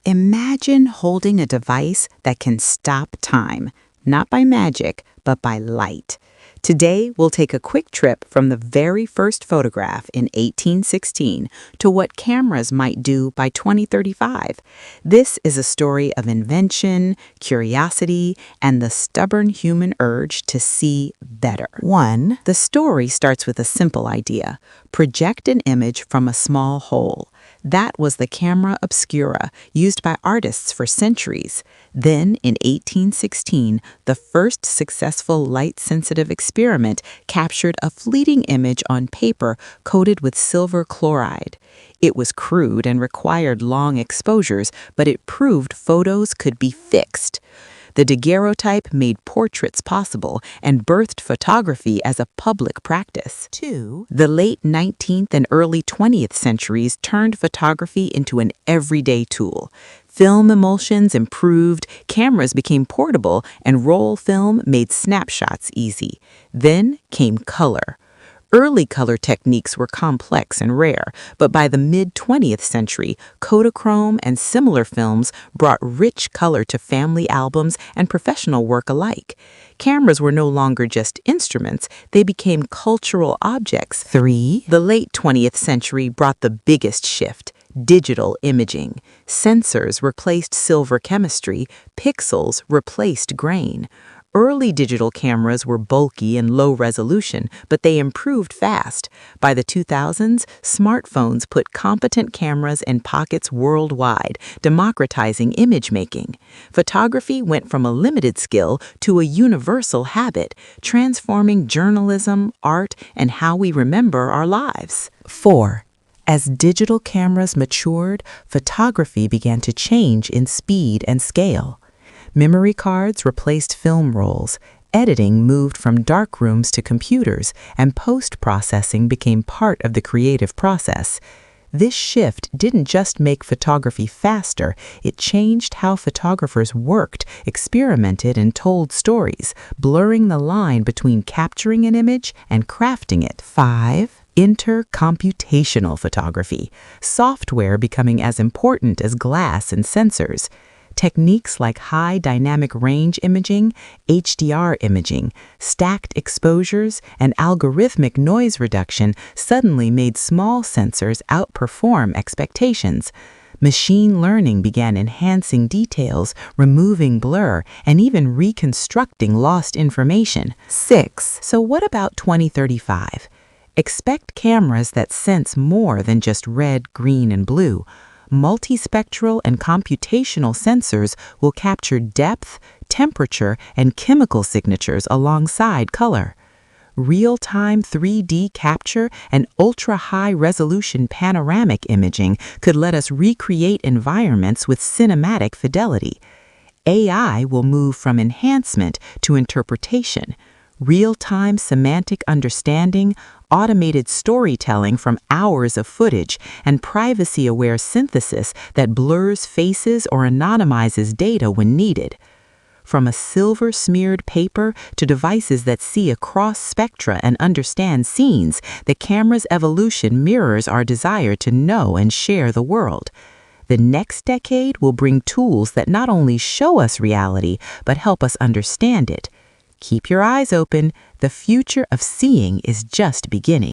Imagine holding a device that can stop time, not by magic, but by light. Today, we'll take a quick trip from the very first photograph in 1816 to what cameras might do by 2035. This is a story of invention, curiosity, and the stubborn human urge to see better. 1. The story starts with a simple idea: project an image from a small hole. That was the camera obscura, used by artists for centuries. Then, in 1816, the first successful light-sensitive experiment captured a fleeting image on paper coated with silver chloride. It was crude and required long exposures, but it proved photos could be fixed. The daguerreotype made portraits possible and birthed photography as a public practice. 2. The late 19th and early 20th centuries turned photography into an everyday tool. Film emulsions improved, cameras became portable, and roll film made snapshots easy. Then came color. Early color techniques were complex and rare, but by the mid-20th century, Kodachrome and similar films brought rich color to family albums and professional work alike. Cameras were no longer just instruments, they became cultural objects. 3. The late 20th century brought the biggest shift: digital imaging. Sensors replaced silver chemistry, pixels replaced grain. Early digital cameras were bulky and low resolution, but they improved fast. By the 2000s, smartphones put competent cameras in pockets worldwide, democratizing image making. Photography went from a limited skill to a universal habit, transforming journalism, art, and how we remember our lives. 4. As digital cameras matured, photography began to change in speed and scale. Memory cards replaced film rolls, editing moved from darkrooms to computers, and post-processing became part of the creative process. This shift didn't just make photography faster, it changed how photographers worked, experimented, and told stories, blurring the line between capturing an image and crafting it. 5. Enter computational photography, software becoming as important as glass and sensors. Techniques like high dynamic range imaging, HDR imaging, stacked exposures, and algorithmic noise reduction suddenly made small sensors outperform expectations. Machine learning began enhancing details, removing blur, and even reconstructing lost information. 6. So what about 2035? Expect cameras that sense more than just red, green, and blue. Multispectral and computational sensors will capture depth, temperature, and chemical signatures alongside color. Real-time 3D capture and ultra-high-resolution panoramic imaging could let us recreate environments with cinematic fidelity. AI will move from enhancement to interpretation. Real-time semantic understanding, automated storytelling from hours of footage, and privacy-aware synthesis that blurs faces or anonymizes data when needed. From a silver-smeared paper to devices that see across spectra and understand scenes, the camera's evolution mirrors our desire to know and share the world. The next decade will bring tools that not only show us reality, but help us understand it. Keep your eyes open. The future of seeing is just beginning.